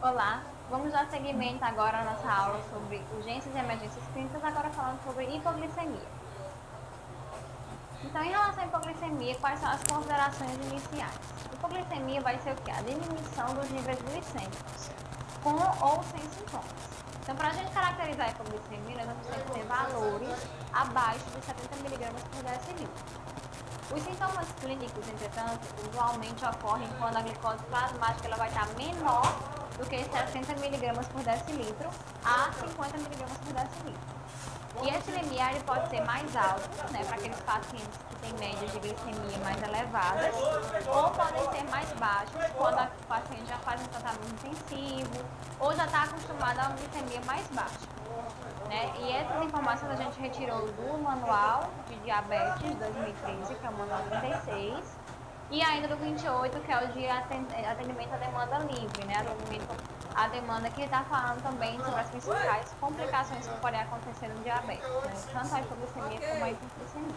Olá, vamos dar seguimento agora à nossa aula sobre urgências e emergências clínicas, agora falando sobre hipoglicemia. Então, em relação à hipoglicemia, quais são as considerações iniciais? Hipoglicemia vai ser o quê? A diminuição dos níveis glicêmicos, com ou sem sintomas. Então, para a gente caracterizar a hipoglicemia, nós vamos ter que ter valores abaixo de 70 miligramas por decilitro. Os sintomas clínicos, entretanto, usualmente ocorrem quando a glicose plasmática ela vai estar menor do que 60 miligramas por decilitro a 50 miligramas por decilitro. E esse limiar ele pode ser mais alto, né, para aqueles pacientes que têm médias de glicemia mais elevadas, ou podem ser mais baixos quando o paciente já faz um tratamento intensivo ou já está acostumado a uma glicemia mais baixa. Né? E essas informações a gente retirou do Manual de Diabetes 2013, que é o Manual 36, e ainda do 28, que é o de atendimento à demanda livre, né? Atendimento à demanda que está falando também sobre as principais complicações que podem acontecer no diabetes, né? Tanto a hipoglicemia como a hipoglicemia.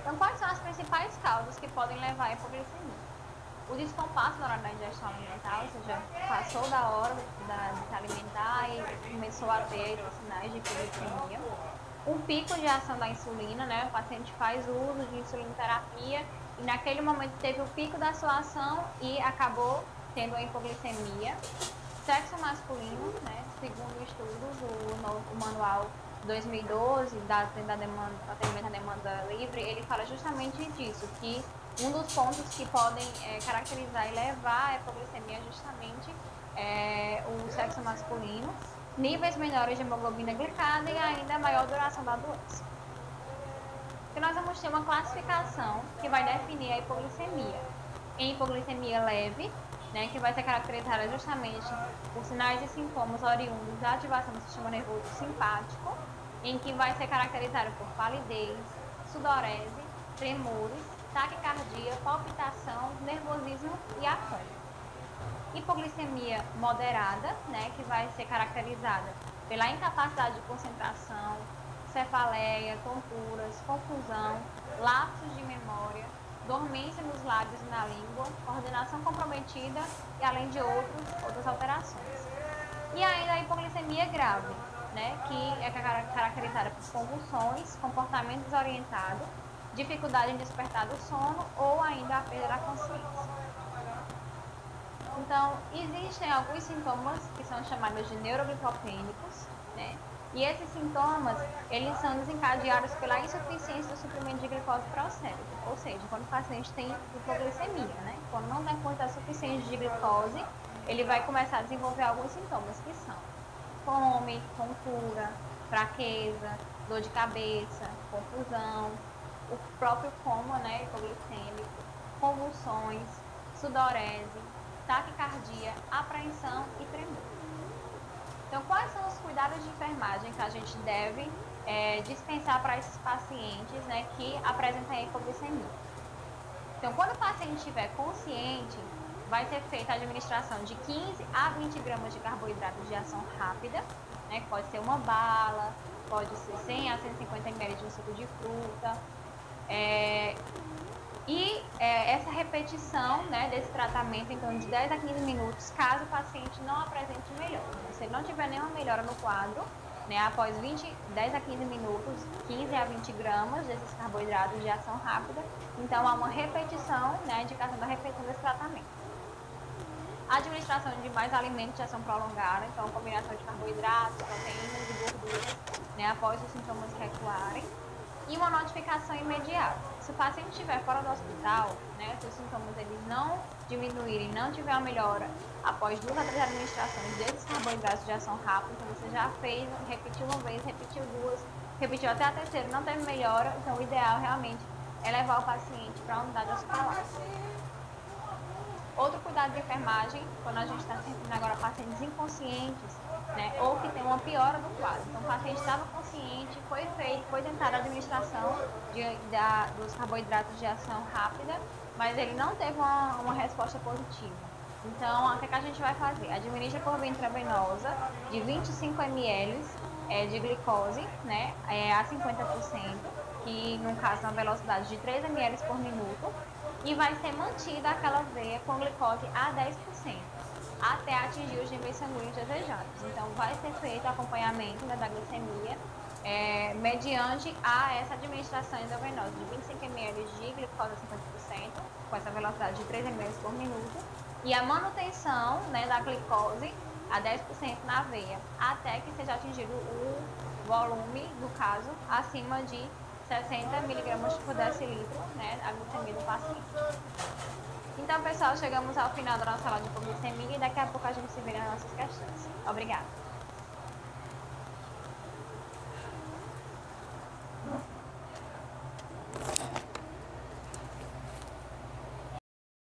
Então, quais são as principais causas que podem levar à hipoglicemia? O descompasso na hora da ingestão alimentar, ou seja, passou da hora de se alimentar e começou a ter sinais de hipoglicemia. Um pico de ação da insulina, né? O paciente faz uso de insulinoterapia e naquele momento teve o pico da sua ação e acabou tendo a hipoglicemia. Sexo masculino, né? Segundo estudos, o manual 2012 da atendimento à demanda livre, ele fala justamente disso, que um dos pontos que podem caracterizar e levar a hipoglicemia é justamente o sexo masculino, níveis menores de hemoglobina glicada e ainda maior duração da doença. E nós vamos ter uma classificação que vai definir a hipoglicemia. Em hipoglicemia leve, né, que vai ser caracterizada justamente por sinais e sintomas oriundos da ativação do sistema nervoso simpático, em que vai ser caracterizada por palidez, sudorese, tremores, taquicardia, palpitação, nervosismo e afônia. Hipoglicemia moderada, né, que vai ser caracterizada pela incapacidade de concentração, cefaleia, tonturas, confusão, lapsos de memória, dormência nos lábios e na língua, coordenação comprometida e além de outras alterações. E ainda a hipoglicemia grave, né, que é caracterizada por convulsões, comportamento desorientado, dificuldade em despertar do sono ou ainda a perda da consciência. Então, existem alguns sintomas que são chamados de neuroglicopênicos, né? E esses sintomas, eles são desencadeados pela insuficiência do suprimento de glicose para o cérebro. Ou seja, quando o paciente tem hipoglicemia, né? Quando não tem quantidade suficiente de glicose, ele vai começar a desenvolver alguns sintomas que são fome, tontura, fraqueza, dor de cabeça, confusão, o próprio coma, né, hipoglicêmico, convulsões, sudorese, taquicardia, apreensão e tremor. Então, quais são os cuidados de enfermagem que a gente deve dispensar para esses pacientes, né, que apresentam hipoglicemia? Então, quando o paciente estiver consciente, vai ser feita a administração de 15 a 20 gramas de carboidratos de ação rápida, né, que pode ser uma bala, pode ser 100 a 150 ml de um suco de fruta, essa repetição, né, desse tratamento em torno de 10 a 15 minutos, caso o paciente não apresente melhora. Se ele não tiver nenhuma melhora no quadro, né, após 10 a 15 minutos, 15 a 20 gramas desses carboidratos de ação rápida, então há uma repetição, né, a indicação da repetição desse tratamento. A administração de mais alimentos de ação prolongada, então combinação de carboidratos, proteínas e gorduras, né, após os sintomas recuarem. E uma notificação imediata. Se o paciente estiver fora do hospital, né, se os sintomas eles não diminuírem, não tiver uma melhora após 2 a 3 administrações desses carboidratos de ação rápida, então você já fez, repetiu uma vez, repetiu duas, repetiu até a terceira, não teve melhora, então o ideal realmente é levar o paciente para a unidade hospitalar. Outro cuidado de enfermagem, quando a gente está servindo agora pacientes inconscientes, né, ou que tem uma piora do quadro. Então, o paciente estava consciente, foi tentada a administração dos carboidratos de ação rápida, mas ele não teve uma resposta positiva. Então, o que a gente vai fazer? Administra por via intravenosa de 25 ml de glicose, né, a 50%, que no caso é uma velocidade de 3 ml por minuto, e vai ser mantida aquela veia com glicose a 10%, até atingir os níveis sanguíneos desejados. Então, vai ser feito o acompanhamento, né, da glicemia, mediante essa administração endovenosa de 25 ml de glicose a 50%, com essa velocidade de 3 ml por minuto, e a manutenção, né, da glicose a 10% na veia, até que seja atingido o volume, no caso, acima de 60 miligramas por decilitro, né, a glicemia do paciente. Então, pessoal, chegamos ao final da nossa aula de hipoglicemia e daqui a pouco a gente se vê nas nossas questões. Obrigada.